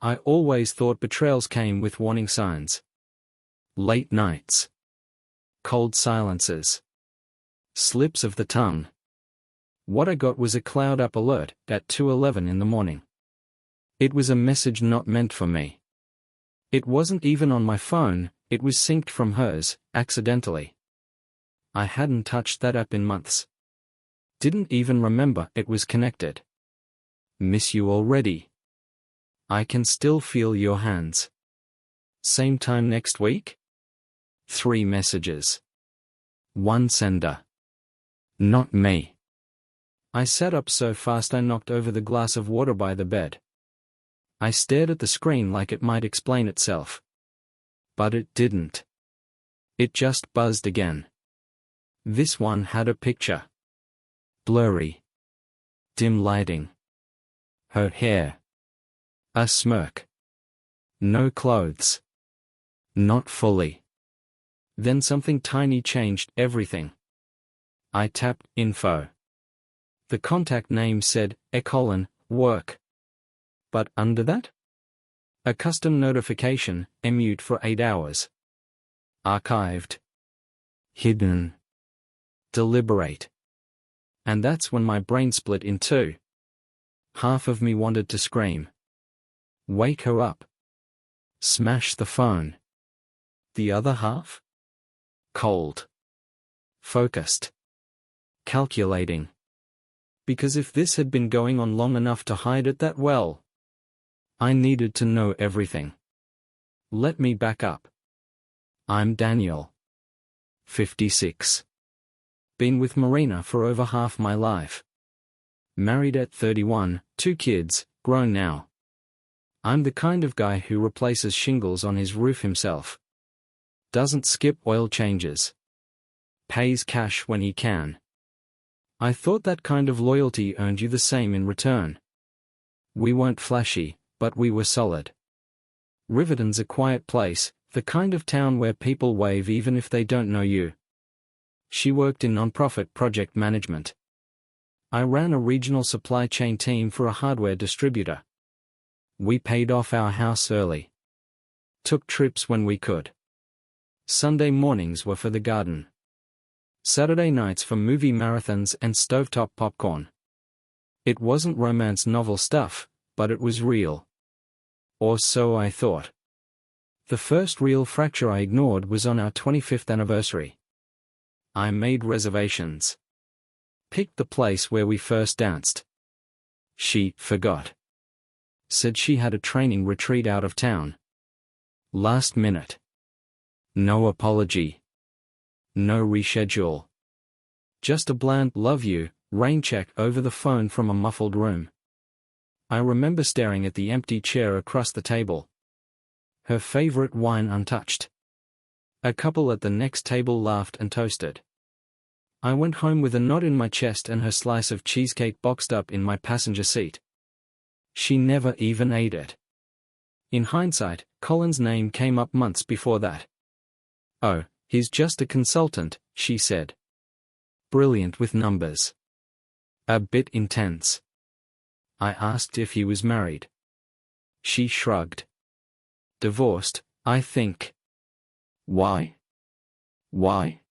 I always thought betrayals came with warning signs. Late nights. Cold silences. Slips of the tongue. What I got was a cloud up alert at 2:11 in the morning. It was a message not meant for me. It wasn't even on my phone, it was synced from hers, accidentally. I hadn't touched that app in months. Didn't even remember it was connected. Miss you already. I can still feel your hands. Same time next week? 3 messages. 1 sender. Not me. I sat up so fast I knocked over the glass of water by the bed. I stared at the screen like it might explain itself. But it didn't. It just buzzed again. This one had a picture. Blurry. Dim lighting. Her hair. A smirk. No clothes. Not fully. Then something tiny changed everything. I tapped info. The contact name said, work. But under that? A custom notification, mute for 8 hours. Archived. Hidden. Deliberate. And that's when my brain split in two. Half of me wanted to scream. Wake her up. Smash the phone. The other half? Cold. Focused. Calculating. Because if this had been going on long enough to hide it that well, I needed to know everything. Let me back up. I'm Daniel. 56. Been with Marina for over half my life. Married at 31, 2 kids, grown now. I'm the kind of guy who replaces shingles on his roof himself. Doesn't skip oil changes. Pays cash when he can. I thought that kind of loyalty earned you the same in return. We weren't flashy, but we were solid. Riverton's a quiet place, the kind of town where people wave even if they don't know you. She worked in non-profit project management. I ran a regional supply chain team for a hardware distributor. We paid off our house early. Took trips when we could. Sunday mornings were for the garden. Saturday nights for movie marathons and stovetop popcorn. It wasn't romance novel stuff, but it was real. Or so I thought. The first real fracture I ignored was on our 25th anniversary. I made reservations. Picked the place where we first danced. She forgot. Said she had a training retreat out of town. Last minute. No apology. No reschedule. Just a bland "love you" rain check over the phone from a muffled room. I remember staring at the empty chair across the table. Her favorite wine untouched. A couple at the next table laughed and toasted. I went home with a knot in my chest and her slice of cheesecake boxed up in my passenger seat. She never even ate it. In hindsight, Colin's name came up months before that. "Oh, he's just a consultant," she said. Brilliant with numbers. A bit intense. I asked if he was married. She shrugged. Divorced, I think. Why? Why?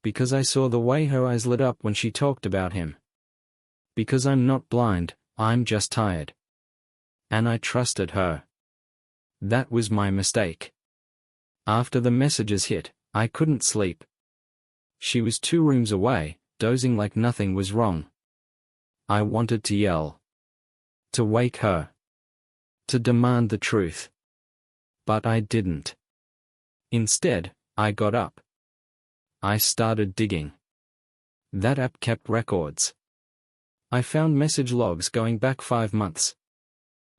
Because I saw the way her eyes lit up when she talked about him. Because I'm not blind, I'm just tired. And I trusted her. That was my mistake. After the messages hit, I couldn't sleep. She was 2 rooms away, dozing like nothing was wrong. I wanted to yell. To wake her. To demand the truth. But I didn't. Instead, I got up. I started digging. That app kept records. I found message logs going back 5 months.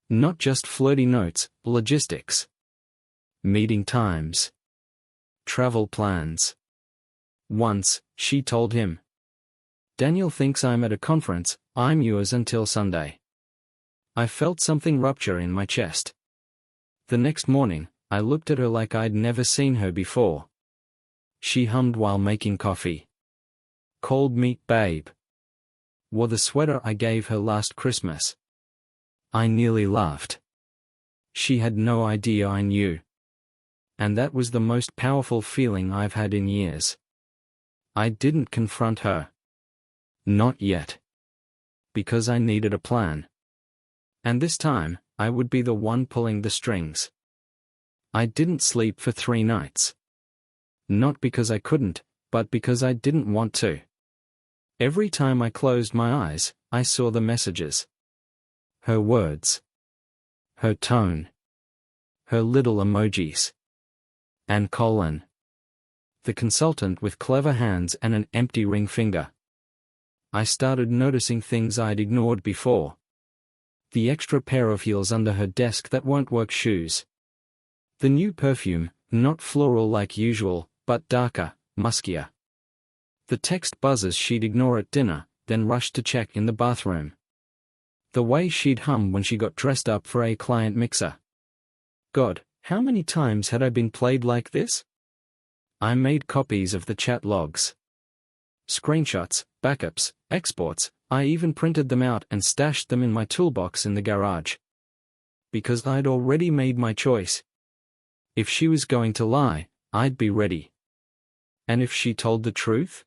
Not just flirty notes, logistics. Meeting times. Travel plans. Once, she told him, "Daniel thinks I'm at a conference, I'm yours until Sunday." I felt something rupture in my chest. The next morning, I looked at her like I'd never seen her before. She hummed while making coffee. Called me babe. Wore the sweater I gave her last Christmas. I nearly laughed. She had no idea I knew. And that was the most powerful feeling I've had in years. I didn't confront her. Not yet. Because I needed a plan. And this time, I would be the one pulling the strings. I didn't sleep for 3 nights. Not because I couldn't, but because I didn't want to. Every time I closed my eyes, I saw the messages. Her words. Her tone. Her little emojis. And Colin. The consultant with clever hands and an empty ring finger. I started noticing things I'd ignored before. The extra pair of heels under her desk that weren't work shoes. The new perfume, not floral like usual, but darker, muskier. The text buzzes she'd ignore at dinner, then rush to check in the bathroom. The way she'd hum when she got dressed up for a client mixer. God, how many times had I been played like this? I made copies of the chat logs. Screenshots, backups, exports, I even printed them out and stashed them in my toolbox in the garage. Because I'd already made my choice. If she was going to lie, I'd be ready. And if she told the truth?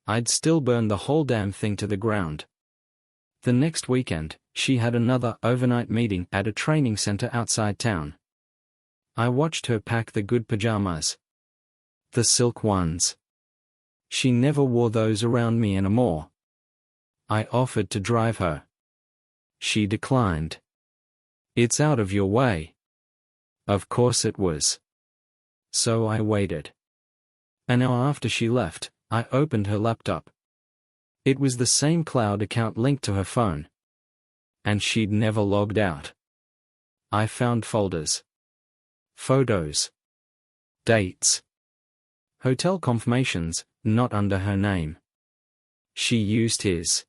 I'd still burn the whole damn thing to the ground. The next weekend, she had another overnight meeting at a training center outside town. I watched her pack the good pajamas. The silk ones. She never wore those around me anymore. I offered to drive her. She declined. It's out of your way. Of course it was. So I waited. An hour after she left, I opened her laptop. It was the same cloud account linked to her phone. And she'd never logged out. I found folders. Photos. Dates. Hotel confirmations, not under her name. She used his.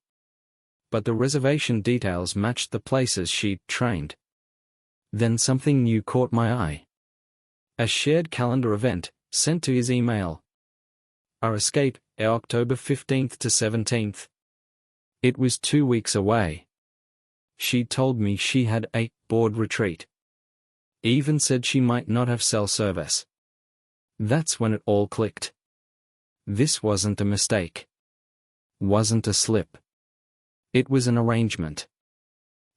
But the reservation details matched the places she'd trained. Then something new caught my eye. A shared calendar event, sent to his email. Our escape, October 15th to 17th. It was 2 weeks away. She'd told me she had a board retreat. Even said she might not have cell service. That's when it all clicked. This wasn't a mistake. Wasn't a slip. It was an arrangement.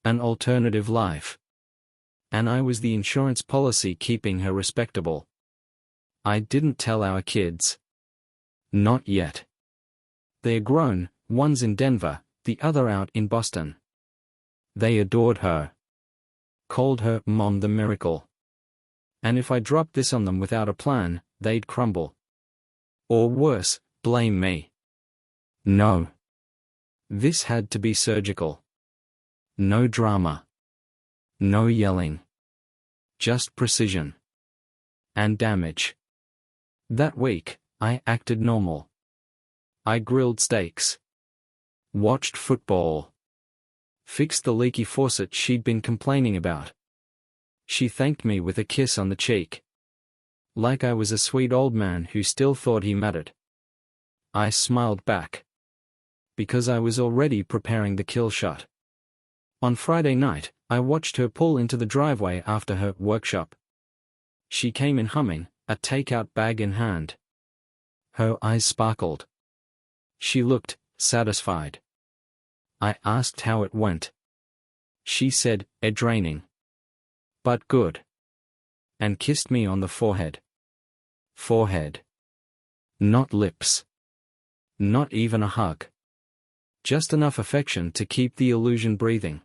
An alternative life. And I was the insurance policy keeping her respectable. I didn't tell our kids. Not yet. They're grown, one's in Denver, the other out in Boston. They adored her. Called her Mom the Miracle. And if I dropped this on them without a plan, they'd crumble. Or worse, blame me. No. This had to be surgical. No drama. No yelling. Just precision. And damage. That week, I acted normal. I grilled steaks. Watched football. Fixed the leaky faucet she'd been complaining about. She thanked me with a kiss on the cheek. Like I was a sweet old man who still thought he mattered. I smiled back. Because I was already preparing the kill shot. On Friday night, I watched her pull into the driveway after her workshop. She came in humming, a takeout bag in hand. Her eyes sparkled. She looked satisfied. I asked how it went. She said, draining. But good. And kissed me on the forehead. Forehead. Not lips. Not even a hug. Just enough affection to keep the illusion breathing.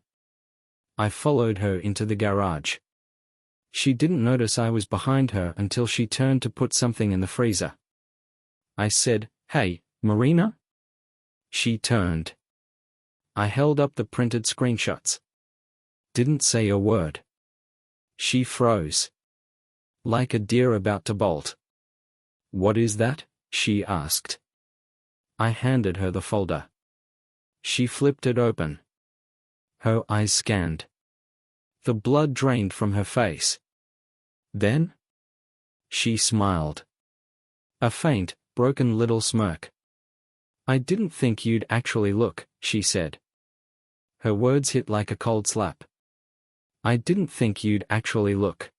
I followed her into the garage. She didn't notice I was behind her until she turned to put something in the freezer. I said, "Hey, Marina?" She turned. I held up the printed screenshots. Didn't say a word. She froze. Like a deer about to bolt. "What is that?" she asked. I handed her the folder. She flipped it open. Her eyes scanned. The blood drained from her face. Then? She smiled. A faint, broken little smirk. "I didn't think you'd actually look," she said. Her words hit like a cold slap. I didn't think you'd actually look.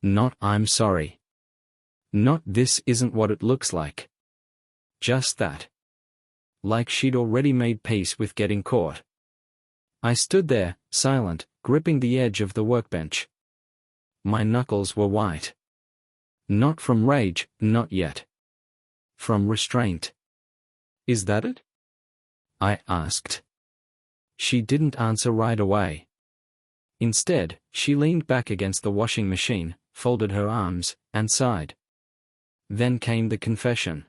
Not I'm sorry. Not this isn't what it looks like. Just that. Like she'd already made peace with getting caught. I stood there, silent, gripping the edge of the workbench. My knuckles were white. Not from rage, not yet. From restraint. Is that it? I asked. She didn't answer right away. Instead, she leaned back against the washing machine, folded her arms, and sighed. Then came the confession.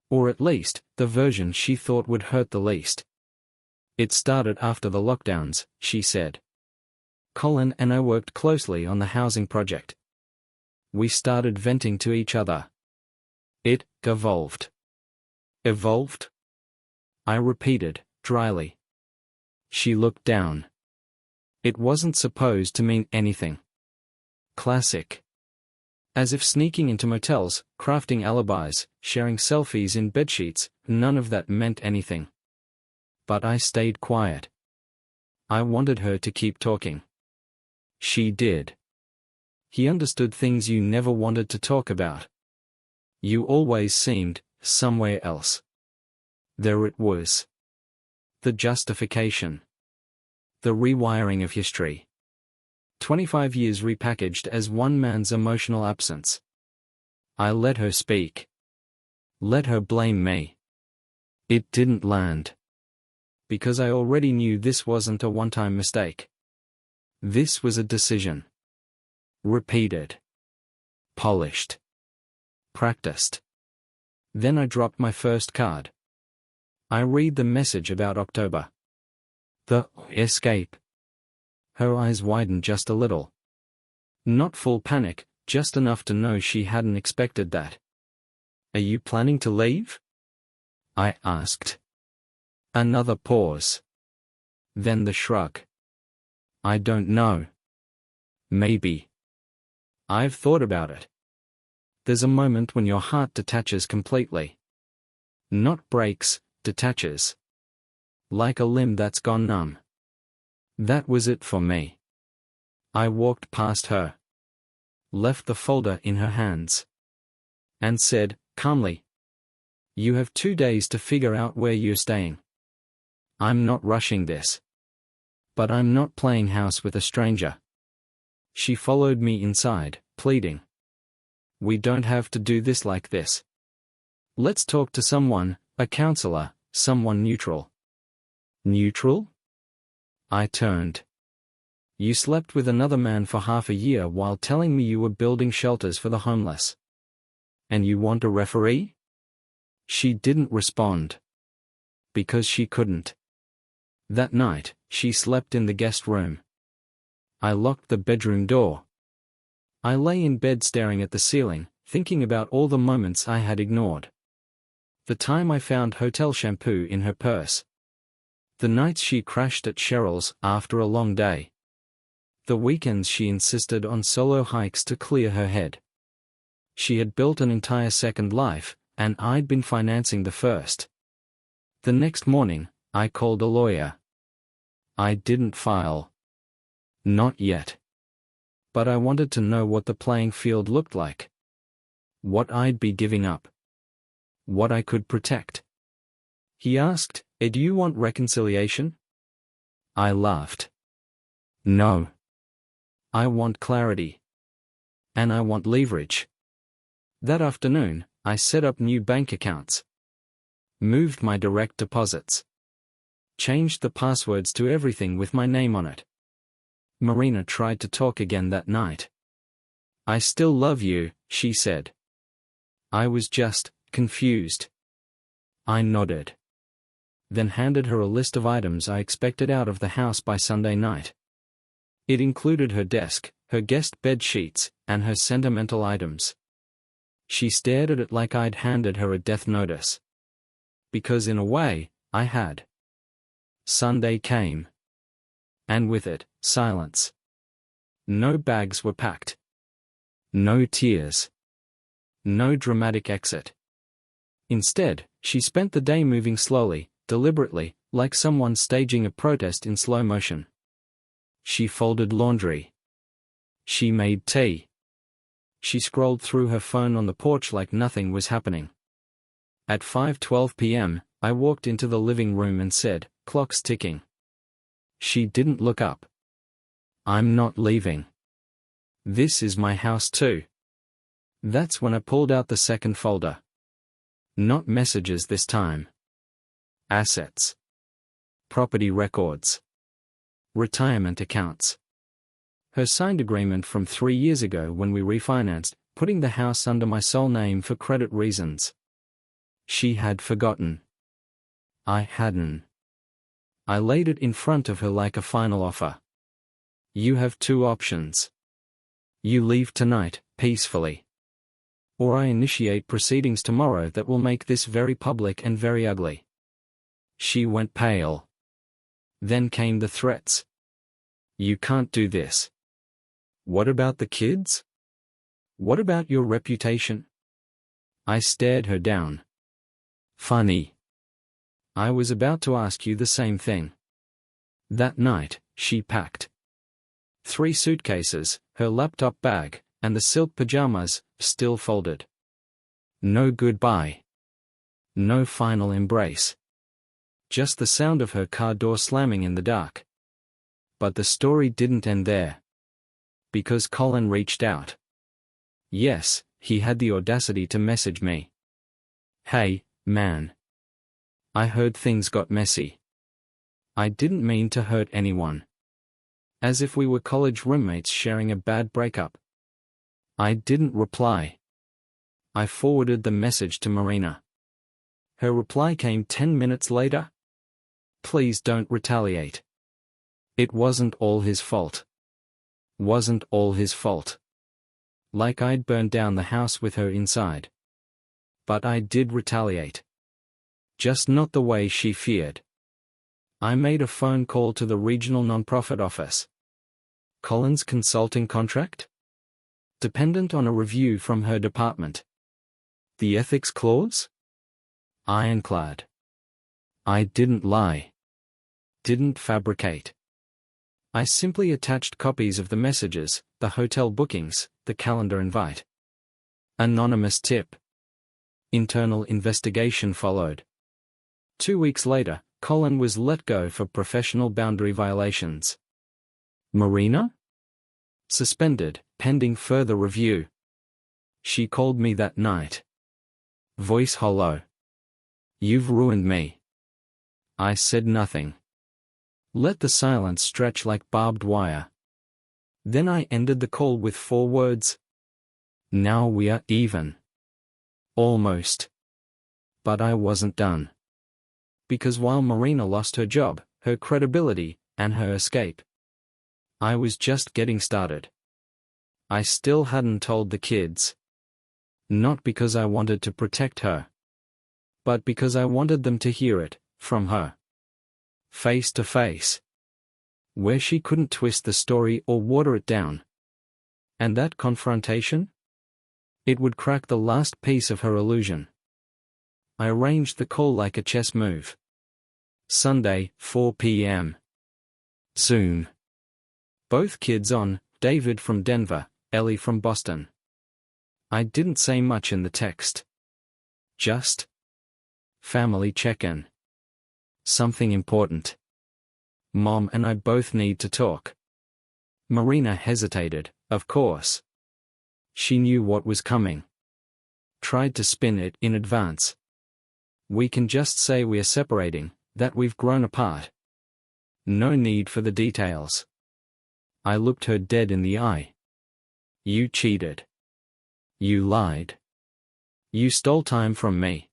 Or at least, the version she thought would hurt the least. It started after the lockdowns, she said. Colin and I worked closely on the housing project. We started venting to each other. It evolved. Evolved? I repeated, dryly. She looked down. It wasn't supposed to mean anything. Classic. As if sneaking into motels, crafting alibis, sharing selfies in bedsheets, none of that meant anything. But I stayed quiet. I wanted her to keep talking. She did. He understood things you never wanted to talk about. You always seemed somewhere else. There it was. The justification. The rewiring of history. 25 years repackaged as one man's emotional absence. I let her speak. Let her blame me. It didn't land. Because I already knew this wasn't a one-time mistake. This was a decision. Repeated. Polished. Practiced. Then I dropped my first card. I read the message about October. The escape. Her eyes widened just a little. Not full panic, just enough to know she hadn't expected that. Are you planning to leave? I asked. Another pause. Then the shrug. I don't know. Maybe. I've thought about it. There's a moment when your heart detaches completely. Not breaks, detaches. Like a limb that's gone numb. That was it for me. I walked past her. Left the folder in her hands. And said, calmly, you have 2 days to figure out where you're staying. I'm not rushing this. But I'm not playing house with a stranger. She followed me inside, pleading. We don't have to do this like this. Let's talk to someone, a counselor, someone neutral. Neutral? I turned. You slept with another man for half a year while telling me you were building shelters for the homeless. And you want a referee? She didn't respond. Because she couldn't. That night, she slept in the guest room. I locked the bedroom door. I lay in bed staring at the ceiling, thinking about all the moments I had ignored. The time I found hotel shampoo in her purse. The nights she crashed at Cheryl's after a long day. The weekends she insisted on solo hikes to clear her head. She had built an entire second life, and I'd been financing the first. The next morning, I called a lawyer. I didn't file. Not yet. But I wanted to know what the playing field looked like. What I'd be giving up. What I could protect. He asked, do you want reconciliation? I laughed. No. I want clarity. And I want leverage. That afternoon, I set up new bank accounts. Moved my direct deposits. Changed the passwords to everything with my name on it. Marina tried to talk again that night. I still love you, she said. I was just confused. I nodded. Then handed her a list of items I expected out of the house by Sunday night. It included her desk, her guest bed sheets, and her sentimental items. She stared at it like I'd handed her a death notice. Because in a way, I had. Sunday came. And with it, silence. No bags were packed. No tears. No dramatic exit. Instead, she spent the day moving slowly, deliberately, like someone staging a protest in slow motion. She folded laundry. She made tea. She scrolled through her phone on the porch like nothing was happening. At 5:12 p.m., I walked into the living room and said, "Clock's ticking." She didn't look up. "I'm not leaving. This is my house too." That's when I pulled out the second folder. Not messages this time. Assets. Property records. Retirement accounts. Her signed agreement from 3 years ago when we refinanced, putting the house under my sole name for credit reasons. She had forgotten. I hadn't. I laid it in front of her like a final offer. You have two options. You leave tonight, peacefully. Or I initiate proceedings tomorrow that will make this very public and very ugly. She went pale. Then came the threats. You can't do this. What about the kids? What about your reputation? I stared her down. Funny. I was about to ask you the same thing. That night, she packed 3 suitcases, her laptop bag, and the silk pajamas, still folded. No goodbye. No final embrace. Just the sound of her car door slamming in the dark. But the story didn't end there. Because Colin reached out. Yes, he had the audacity to message me. "Hey, man. I heard things got messy. I didn't mean to hurt anyone." As if we were college roommates sharing a bad breakup. I didn't reply. I forwarded the message to Marina. Her reply came 10 minutes later. Please don't retaliate. It wasn't all his fault. Wasn't all his fault. Like I'd burned down the house with her inside. But I did retaliate. Just not the way she feared. I made a phone call to the regional nonprofit office. Colin's consulting contract? Dependent on a review from her department. The ethics clause? Ironclad. I didn't lie. Didn't fabricate. I simply attached copies of the messages, the hotel bookings, the calendar invite. Anonymous tip. Internal investigation followed. 2 weeks later, Colin was let go for professional boundary violations. Marina? Suspended, pending further review. She called me that night. Voice hollow. You've ruined me. I said nothing. Let the silence stretch like barbed wire. Then I ended the call with 4 words. Now we are even. Almost. But I wasn't done. Because while Marina lost her job, her credibility, and her escape, I was just getting started. I still hadn't told the kids. Not because I wanted to protect her. But because I wanted them to hear it, from her. Face to face. Where she couldn't twist the story or water it down. And that confrontation? It would crack the last piece of her illusion. I arranged the call like a chess move. Sunday, 4 p.m. Soon. Both kids on, David from Denver, Ellie from Boston. I didn't say much in the text. Just family check-in. Something important. Mom and I both need to talk. Marina hesitated, of course. She knew what was coming. Tried to spin it in advance. We can just say we're separating, that we've grown apart. No need for the details. I looked her dead in the eye. You cheated. You lied. You stole time from me.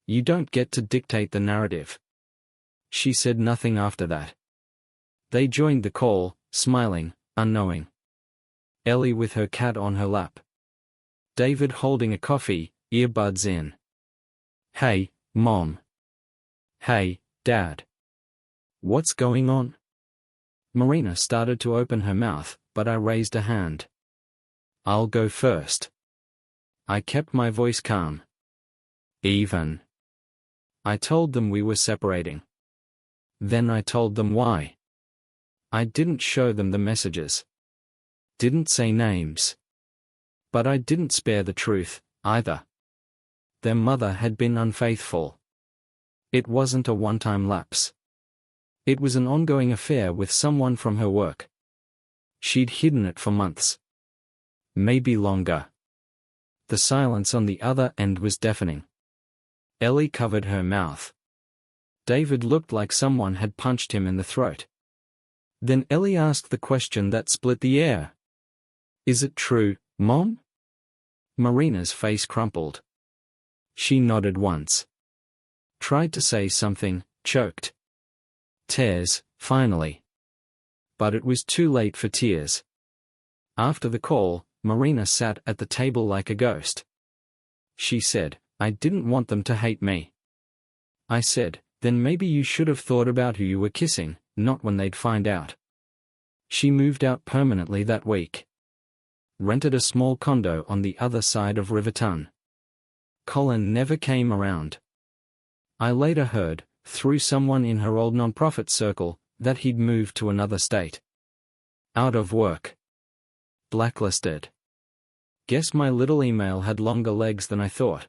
You don't get to dictate the narrative. She said nothing after that. They joined the call, smiling, unknowing. Ellie with her cat on her lap. David holding a coffee, earbuds in. Hey, Mom. Hey, Dad. What's going on? Marina started to open her mouth, but I raised a hand. I'll go first. I kept my voice calm. Even. I told them we were separating. Then I told them why. I didn't show them the messages. Didn't say names. But I didn't spare the truth, either. Their mother had been unfaithful. It wasn't a one-time lapse. It was an ongoing affair with someone from her work. She'd hidden it for months. Maybe longer. The silence on the other end was deafening. Ellie covered her mouth. David looked like someone had punched him in the throat. Then Ellie asked the question that split the air. "Is it true, Mom?" Marina's face crumpled. She nodded once. Tried to say something, choked. Tears, finally. But it was too late for tears. After the call, Marina sat at the table like a ghost. She said, "I didn't want them to hate me." I said, "Then maybe you should have thought about who you were kissing, not when they'd find out." She moved out permanently that week. Rented a small condo on the other side of Riverton. Colin never came around. I later heard, through someone in her old nonprofit circle, that he'd moved to another state. Out of work. Blacklisted. Guess my little email had longer legs than I thought.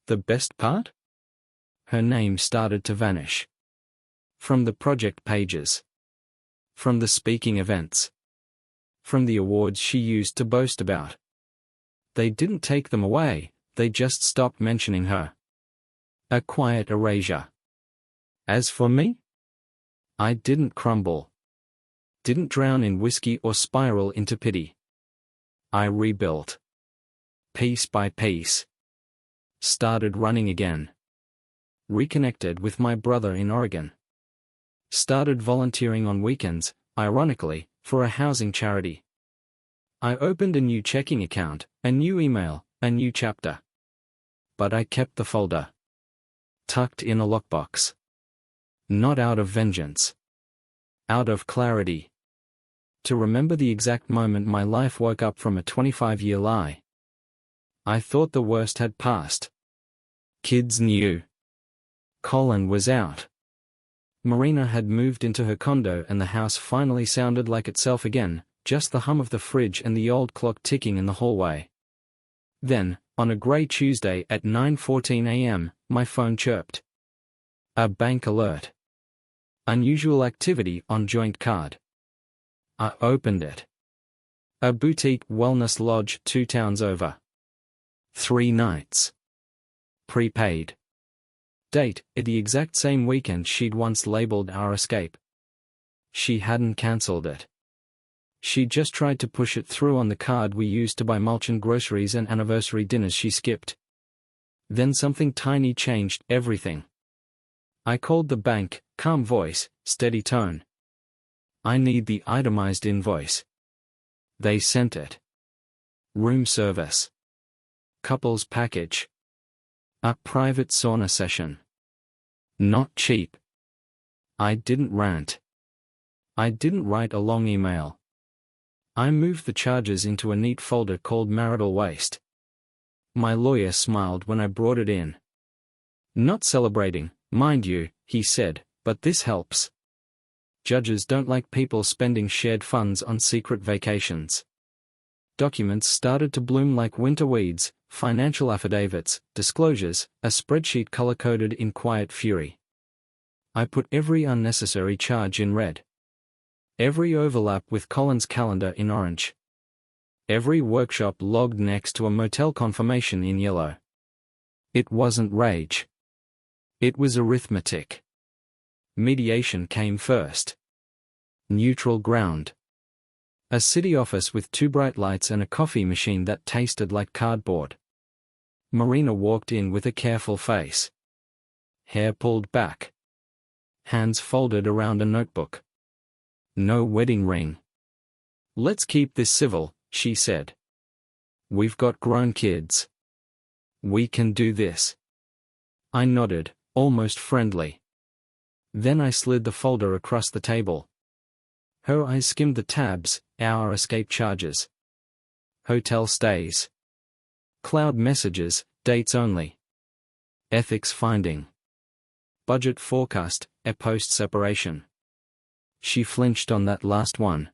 The best part? Her name started to vanish. From the project pages. From the speaking events. From the awards she used to boast about. They didn't take them away, they just stopped mentioning her. A quiet erasure. As for me? I didn't crumble. Didn't drown in whiskey or spiral into pity. I rebuilt. Piece by piece. Started running again. Reconnected with my brother in Oregon. Started volunteering on weekends, ironically, for a housing charity. I opened a new checking account, a new email, a new chapter. But I kept the folder. Tucked in a lockbox. Not out of vengeance. Out of clarity. To remember the exact moment my life woke up from a 25-year lie. I thought the worst had passed. Kids knew. Colin was out. Marina had moved into her condo and the house finally sounded like itself again, just the hum of the fridge and the old clock ticking in the hallway. Then, on a grey Tuesday at 9:14 a.m., my phone chirped. A bank alert. Unusual activity on joint card. I opened it. A boutique wellness lodge 2 towns over. 3 nights. Prepaid. Date, at the exact same weekend she'd once labeled our escape. She hadn't cancelled it. She just tried to push it through on the card we used to buy mulch and groceries and anniversary dinners she skipped. Then something tiny changed everything. I called the bank, calm voice, steady tone. I need the itemized invoice. They sent it. Room service. Couples package. A private sauna session. Not cheap. I didn't rant. I didn't write a long email. I moved the charges into a neat folder called marital waste. My lawyer smiled when I brought it in. Not celebrating, mind you, he said, but this helps. Judges don't like people spending shared funds on secret vacations. Documents started to bloom like winter weeds, financial affidavits, disclosures, a spreadsheet color-coded in quiet fury. I put every unnecessary charge in red. Every overlap with Colin's calendar in orange. Every workshop logged next to a motel confirmation in yellow. It wasn't rage. It was arithmetic. Mediation came first. Neutral ground. A city office with 2 bright lights and a coffee machine that tasted like cardboard. Marina walked in with a careful face. Hair pulled back. Hands folded around a notebook. No wedding ring. Let's keep this civil, she said. We've got grown kids. We can do this. I nodded, almost friendly. Then I slid the folder across the table. Her eyes skimmed the tabs, our escape charges. Hotel stays. Cloud messages, dates only. Ethics finding. Budget forecast, a post-separation. She flinched on that last one.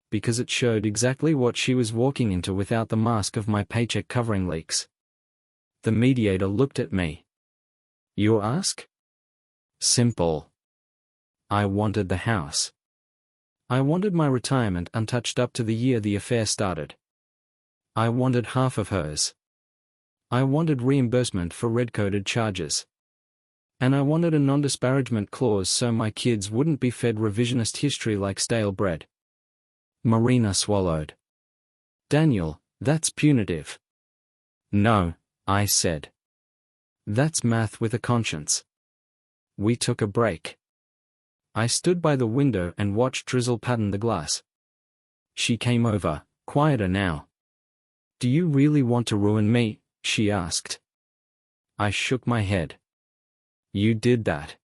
Because it showed exactly what she was walking into without the mask of my paycheck covering leaks. The mediator looked at me. You ask? Simple. I wanted the house. I wanted my retirement untouched up to the year the affair started. I wanted half of hers. I wanted reimbursement for red-coded charges. And I wanted a non-disparagement clause so my kids wouldn't be fed revisionist history like stale bread. Marina swallowed. Daniel, that's punitive. No, I said. That's math with a conscience. We took a break. I stood by the window and watched drizzle pattern the glass. She came over, quieter now. Do you really want to ruin me? She asked. I shook my head. You did that.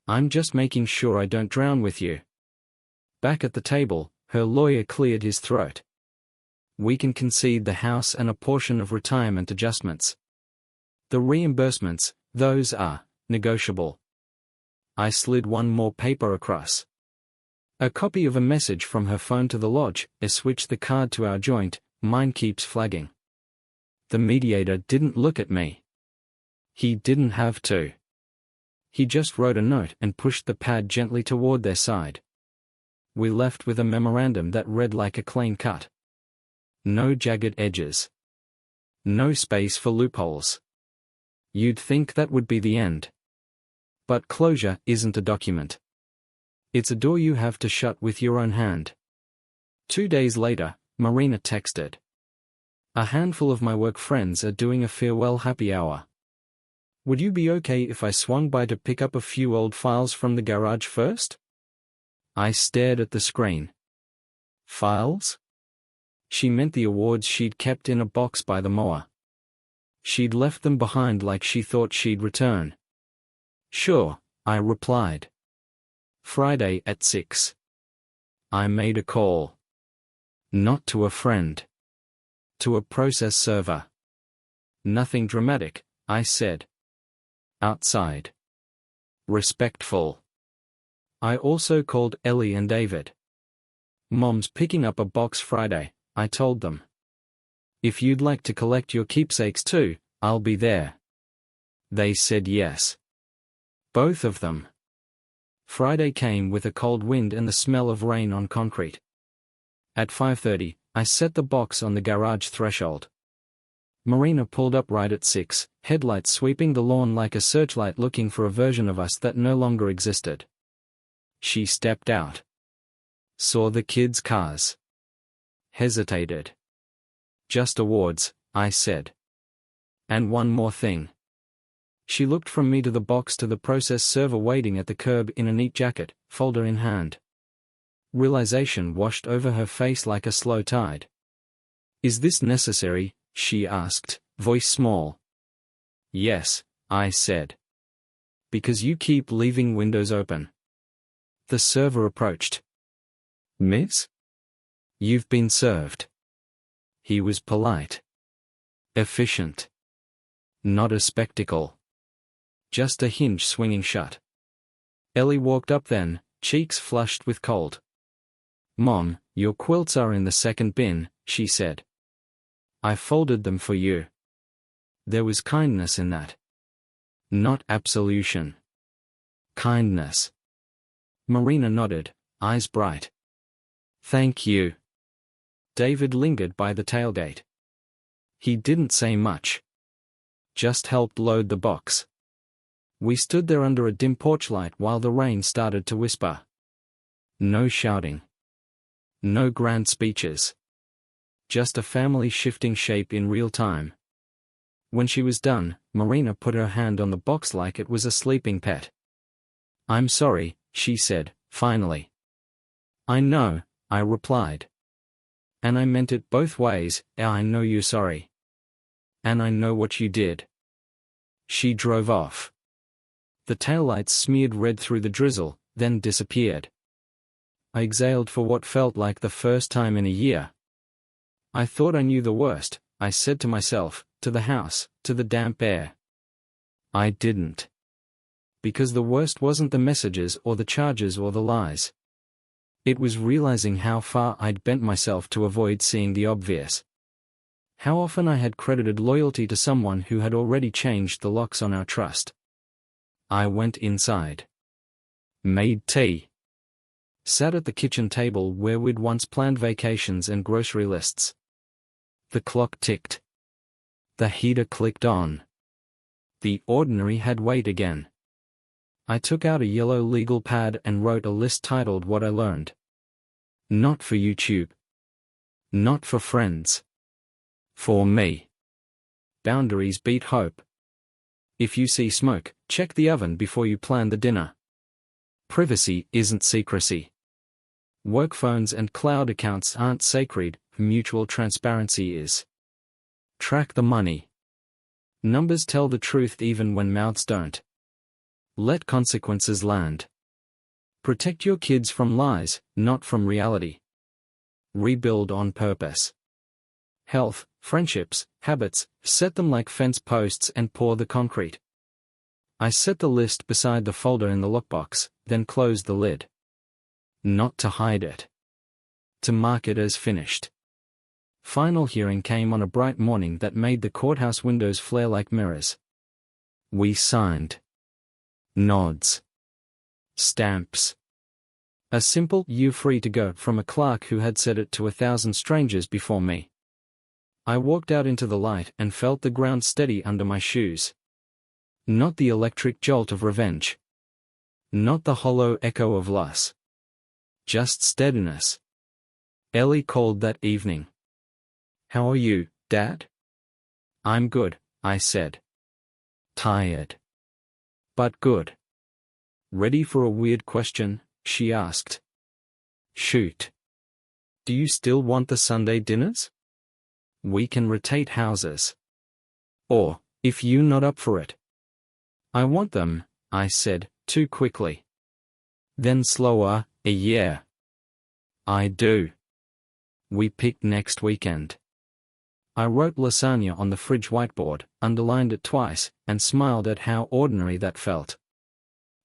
I'm just making sure I don't drown with you. Back at the table, her lawyer cleared his throat. We can concede the house and a portion of retirement adjustments. The reimbursements, those are negotiable. I slid one more paper across. A copy of a message from her phone to the lodge. I switched the card to our joint. Mine keeps flagging. The mediator didn't look at me. He didn't have to. He just wrote a note and pushed the pad gently toward their side. We left with a memorandum that read like a clean cut. No jagged edges. No space for loopholes. You'd think that would be the end. But closure isn't a document. It's a door you have to shut with your own hand. 2 days later, Marina texted. A handful of my work friends are doing a farewell happy hour. Would you be okay if I swung by to pick up a few old files from the garage first? I stared at the screen. Files? She meant the awards she'd kept in a box by the mower. She'd left them behind like she thought she'd return. Sure, I replied. Friday at 6. I made a call. Not to a friend. To a process server. Nothing dramatic, I said. Outside. Respectful. I also called Ellie and David. Mom's picking up a box Friday, I told them. If you'd like to collect your keepsakes too, I'll be there. They said yes. Both of them. Friday came with a cold wind and the smell of rain on concrete. At 5:30, I set the box on the garage threshold. Marina pulled up right at 6, headlights sweeping the lawn like a searchlight looking for a version of us that no longer existed. She stepped out. Saw the kids' cars. Hesitated. Just awards, I said. And one more thing. She looked from me to the box to the process server waiting at the curb in a neat jacket, folder in hand. Realization washed over her face like a slow tide. Is this necessary? She asked, voice small. Yes, I said. Because you keep leaving windows open. The server approached. Miss? You've been served. He was polite. Efficient. Not a spectacle. Just a hinge swinging shut. Ellie walked up then, cheeks flushed with cold. Mom, your quilts are in the second bin, she said. I folded them for you. There was kindness in that. Not absolution. Kindness. Marina nodded, eyes bright. Thank you. David lingered by the tailgate. He didn't say much. Just helped load the box. We stood there under a dim porch light while the rain started to whisper. No shouting. No grand speeches. Just a family shifting shape in real time. When she was done, Marina put her hand on the box like it was a sleeping pet. I'm sorry, she said, finally. I know, I replied. And I meant it both ways. I know you're sorry. And I know what you did. She drove off. The taillights smeared red through the drizzle, then disappeared. I exhaled for what felt like the first time in a year. I thought I knew the worst, I said to myself, to the house, to the damp air. I didn't. because the worst wasn't the messages or the charges or the lies. It was realizing how far I'd bent myself to avoid seeing the obvious. How often I had credited loyalty to someone who had already changed the locks on our trust. I went inside. Made tea. Sat at the kitchen table where we'd once planned vacations and grocery lists. The clock ticked. The heater clicked on. The ordinary had weight again. I took out a yellow legal pad and wrote a list titled What I Learned. Not for YouTube. Not for friends. For me. Boundaries beat hope. If you see smoke, check the oven before you plan the dinner. Privacy isn't secrecy. Work phones and cloud accounts aren't sacred, mutual transparency is. Track the money. Numbers tell the truth even when mouths don't. Let consequences land. Protect your kids from lies, not from reality. Rebuild on purpose. Health, friendships, habits, set them like fence posts and pour the concrete. I set the list beside the folder in the lockbox, then closed the lid. Not to hide it. To mark it as finished. Final hearing came on a bright morning that made the courthouse windows flare like mirrors. We signed. Nods. Stamps. A simple "you're free to go" from a clerk who had said it to 1,000 strangers before me. I walked out into the light and felt the ground steady under my shoes. Not the electric jolt of revenge. Not the hollow echo of loss. Just steadiness. Ellie called that evening. "How are you, Dad?" "I'm good," I said. "Tired. But good." "Ready for a weird question?" she asked. "Shoot. Do you still want the Sunday dinners? We can rotate houses. Or, if you're not up for it." "I want them," I said, too quickly. Then slower, "Yeah. I do. We pick next weekend." I wrote lasagna on the fridge whiteboard, underlined it twice, and smiled at how ordinary that felt.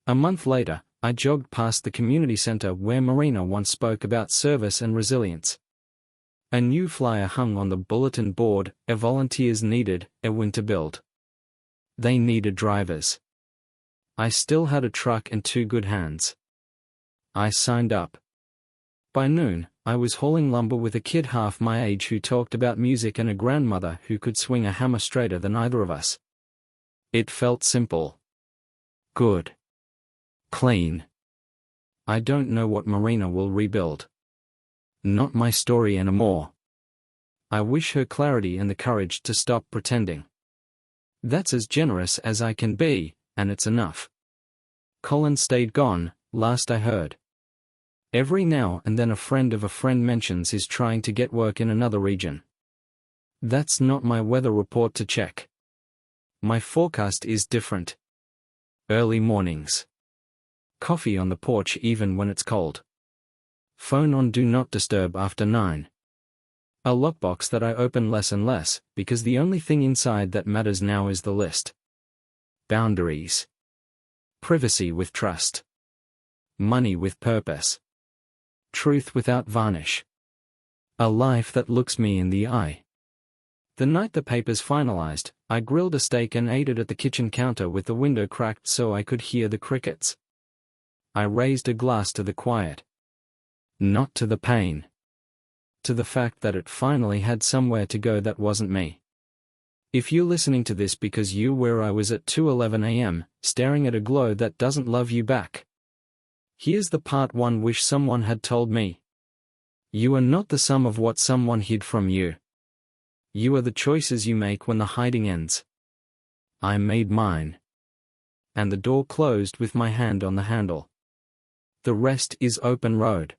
A month later, I jogged past the community center where Marina once spoke about service and resilience. A new flyer hung on the bulletin board: "A volunteers needed, a winter build." They needed drivers. I still had a truck and 2 good hands. I signed up. By noon, I was hauling lumber with a kid half my age who talked about music and a grandmother who could swing a hammer straighter than either of us. It felt simple. Good. Clean. I don't know what Marina will rebuild. Not my story anymore. I wish her clarity and the courage to stop pretending. That's as generous as I can be, and it's enough. Colin stayed gone, last I heard. Every now and then a friend of a friend mentions he's trying to get work in another region. That's not my weather report to check. My forecast is different. Early mornings. Coffee on the porch even when it's cold. Phone on Do Not Disturb after 9. A lockbox that I open less and less, because the only thing inside that matters now is the list. Boundaries. Privacy with trust. Money with purpose. Truth without varnish. A life that looks me in the eye. The night the papers finalized, I grilled a steak and ate it at the kitchen counter with the window cracked so I could hear the crickets. I raised a glass to the quiet. Not to the pain. To the fact that it finally had somewhere to go that wasn't me. If you're listening to this because you were where I was at 2:11 a.m., staring at a glow that doesn't love you back. Here's the part one wish someone had told me. You are not the sum of what someone hid from you. You are the choices you make when the hiding ends. I made mine. And the door closed with my hand on the handle. The rest is open road.